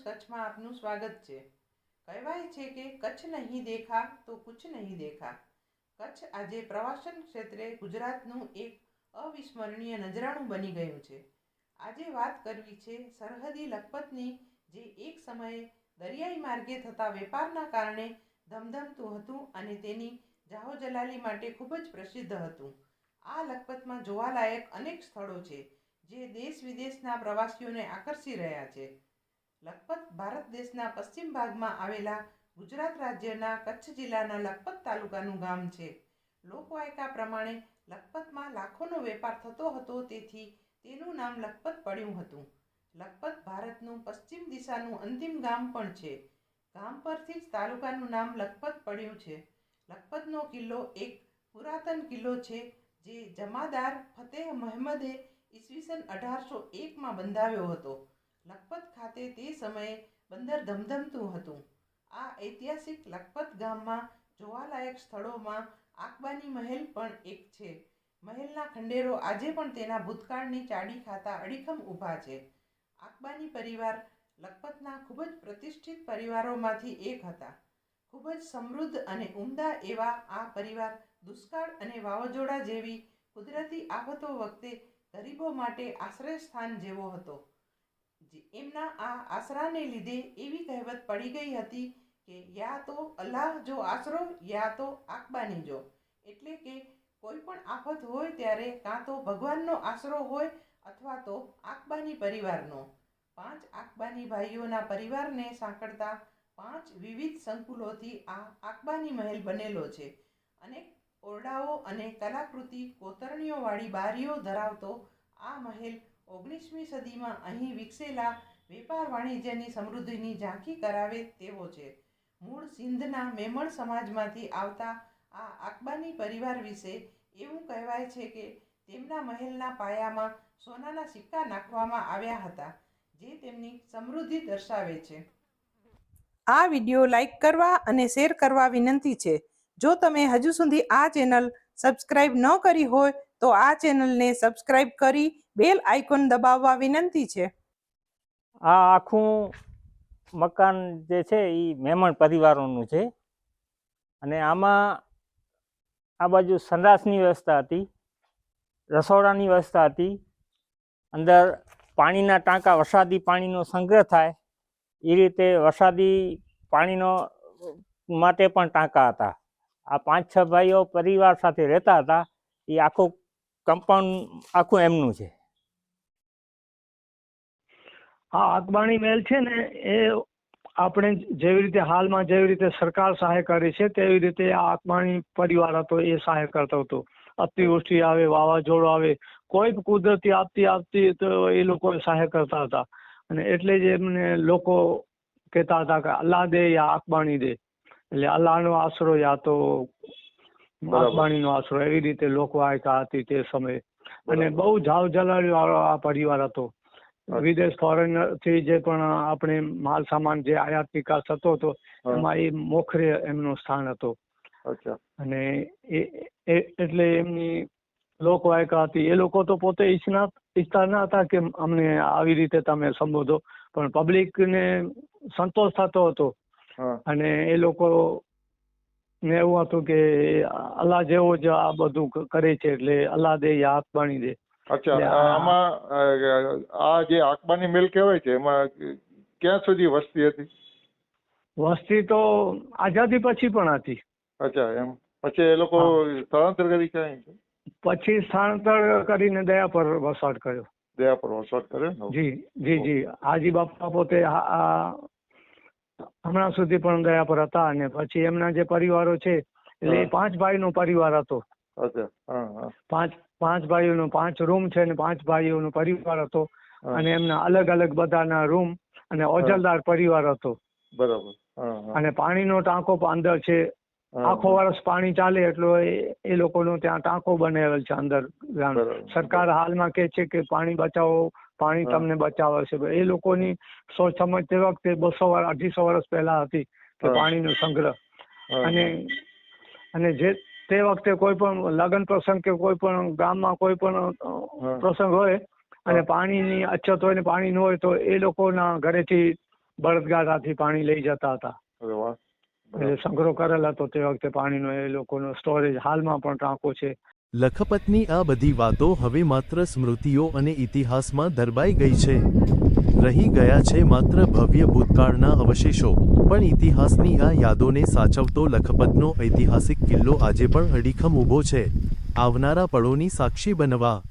કચ્છમાં આપનું સ્વાગત છે। કહેવાય છે કે કચ્છ નહીં દેખા તો કુછ નહીં દેખા। કચ્છ આજે પ્રવાસન ક્ષેત્રે ગુજરાતનું એક અવિસ્મરણીય નજરાણું બની ગયું છે। આજે વાત કરવી છે સરહદી લખપતની, જે એક સમયે દરિયાઈ માર્ગે થતા વેપારના કારણે ધમધમતું હતું અને તેની જાહોજલાલી માટે ખૂબ જ પ્રસિદ્ધ હતું। આ લખપતમાં જોવાલાયક અનેક સ્થળો છે જે દેશ વિદેશના પ્રવાસીઓને આકર્ષી રહ્યા છે। લખપત ભારત દેશના પશ્ચિમ ભાગમાં આવેલા ગુજરાત રાજ્યના કચ્છ જિલ્લાના લખપત તાલુકાનું ગામ છે। લોકવાયકા પ્રમાણે લખપતમાં લાખોનો વેપાર થતો હતો, તેથી તેનું નામ લખપત પડ્યું હતું। લખપત ભારતનું પશ્ચિમ દિશાનું અંતિમ ગામ પણ છે। ગામ પરથી જ તાલુકાનું નામ લખપત પડ્યું છે। લખપતનો કિલ્લો એક પુરાતન કિલ્લો છે, જે જમાદાર ફતેહ મહમદે ઈસવીસન 1801માં બંધાવ્યો હતો। લખપત ખાતે તે સમયે બંદર ધમધમતું હતું। આ ઐતિહાસિક લખપત ગામમાં જોવાલાયક સ્થળોમાં આકબાની મહેલ પણ એક છે। મહેલના ખંડેરો આજે પણ તેના ભૂતકાળની ચાડી ખાતા અડીખમ ઊભા છે। આકબાની પરિવાર લખપતના ખૂબ જ પ્રતિષ્ઠિત પરિવારોમાંથી એક હતા। ખૂબ જ સમૃદ્ધ અને ઉમદા એવા આ પરિવાર દુષ્કાળ અને વાવાઝોડા જેવી કુદરતી આફતો વખતે ગરીબો માટે આશ્રય સ્થાન જેવો હતો। એમના આ આશરાને લીધે એવી કહેવત પડી ગઈ હતી કે યા તો અલ્લાહ જો આશરો, યા તો આકબાની જો। એટલે કે કોઈ પણ આફત હોય ત્યારે કાં તો ભગવાનનો આશરો હોય અથવા તો આકબાની પરિવારનો। 5 આકબાની ભાઈઓના પરિવારને સાંકળતા 5 વિવિધ સંકુલોથી આ આકબાની મહેલ બનેલો છે। અનેક ઓરડાઓ અને કલાકૃતિ કોતરણીઓવાળી બારીઓ ધરાવતો આ મહેલ 19મી સદીમાં અહીં વિકસેલા વેપાર વાણિજ્યની સમૃદ્ધિની ઝાંખી કરાવે તેવો છે। મૂળ સિંધના મેમણ સમાજમાંથી આવતા આ આકબાની પરિવાર વિશે એવું કહેવાય છે કે તેમના મહેલના પાયામાં સોનાના સિક્કા નાખવામાં આવ્યા હતા, જે તેમની સમૃદ્ધિ દર્શાવે છે। આ વિડીયો લાઈક કરવા અને શેર કરવા વિનંતી છે। જો તમે હજુ સુધી આ ચેનલ સબસ્ક્રાઇબ ન કરી હોય તો આ ચેનલને સબસ્ક્રાઇબ કરી બેલ આઇકોન દબાવવા વિનંતી છે। આ આખું મકાન જે છે એ મહેમાન પરિવારોનું છે અને આમાં આ બાજુ સંડાસની વ્યવસ્થા હતી, રસોડાની વ્યવસ્થા હતી, અંદર પાણીના ટાંકા, વરસાદી પાણીનો સંગ્રહ થાય એ રીતે વરસાદી પાણીનો માટે પણ ટાંકા હતા। આ 5-6 ભાઈઓ પરિવાર સાથે રહેતા હતા। એ આખું કમ્પાઉન્ડ આખું એમનું છે। આ આકબાની મહેલ છે ને, એ આપણે જેવી રીતે હાલમાં જેવી રીતે સરકાર સહાય કરે છે તેવી રીતે આ આકબાની પરિવાર હતો એ સહાય કરતો હતો। અતિવૃષ્ટિ આવે, વાવાઝોડું આવે, કોઈ કુદરતી આપતી તો એ લોકો સહાય કરતા હતા। અને એટલે જ એમને લોકો કહેતા હતા કે અલ્લાહ દે યા આકબાની દે, એટલે અલ્લાહનો આશરો યા તો આકબાણીનો આશરો, એવી રીતે લોકવાયકા હતી તે સમયે। અને બહુ જાહોજલાલી વાળો આ પરિવાર હતો। વિદેશ ફોરેનર થી જે પણ આપણે માલ સામાન જે આયાત નિકાસ થતો હતો એમાં એ મોખરે એમનું સ્થાન હતો। અને એટલે એમની લોકવાયકા હતી। એ લોકો તો પોતે ઈચ્છતા ન હતા કે અમને આવી રીતે તમે સંબોધો, પણ પબ્લિકને સંતોષ થતો હતો। અને એ લોકો ને એવું હતું કે અલ્લાહ જેવો જ આ બધું કરે છે, એટલે અલ્લાહ દે યા આકબાની દે। અચ્છા, આમાં આ જે આકબાની મહેલ કહેવાય છે એમાં ક્યાં સુધી વસ્તી હતી? વસ્તી તો આઝાદી પછી પણ હતી। અચ્છા, એમ પછી એ લોકો સ્થળાંતર કરી ક્યાં? પછી સ્થળાંતર કરીને દયા પર વસવાટ કર્યો। દયા પર વસવાટ કર્યો? જી। હાજી બાપા પોતે હમણાં સુધી પણ દયા પર હતા। અને પછી એમના જે પરિવારો છે, એટલે 5 ભાઈનો પરિવાર હતો। પાંચ ભાઈઓનો 5 રૂમ છે ને 5 ભાઈઓનો પરિવાર હતો। અને એમના અલગ અલગ બધાના રૂમ અને ઓજલદાર પરિવાર હતો। બરાબર। અને પાણીનો ટાંકો અંદર છે। આખો વર્ષ પાણી ચાલે એટલો એ લોકોનો ત્યાં ટાંકો બનાવેલ છે અંદર। સરકાર હાલમાં કહે છે કે પાણી બચાવો, પાણી તમને બચાવે છે। એ લોકોની સોચ સમજ તે વખતે 200-250 વર્ષ પહેલા હતી કે પાણીનો સંગ્રહ। અને જે તે વખતે કોઈ પણ લગ્ન પ્રસંગ કે કોઈ પણ ગામમાં કોઈ પણ પ્રસંગ હોય અને પાણીની અછત હોય ને પાણી ન હોય તો એ લોકોના ઘરેથી બળદગાડાથી પાણી લઈ જતા હતા. અરે વાહ. એટલે સંગ્રહ કરેલ હતો તે વખતે પાણીનો એ લોકોનો સ્ટોરેજ હાલમાં પણ ટાંકો છે. લખપતની આ બધી વાતો હવે માત્ર સ્મૃતિઓ અને ઇતિહાસમાં દરબાઈ ગઈ છે. રહી ગયા છે માત્ર ભવ્ય ભૂતકાળના અવશેષો. પણ ઇતિહાસની આ યાદોને સાચવતો લખપતનો ઐતિહાસિક કિલ્લો આજે પણ અડીખમ ઊભો છે, આવનારા પળોની સાક્ષી બનવા.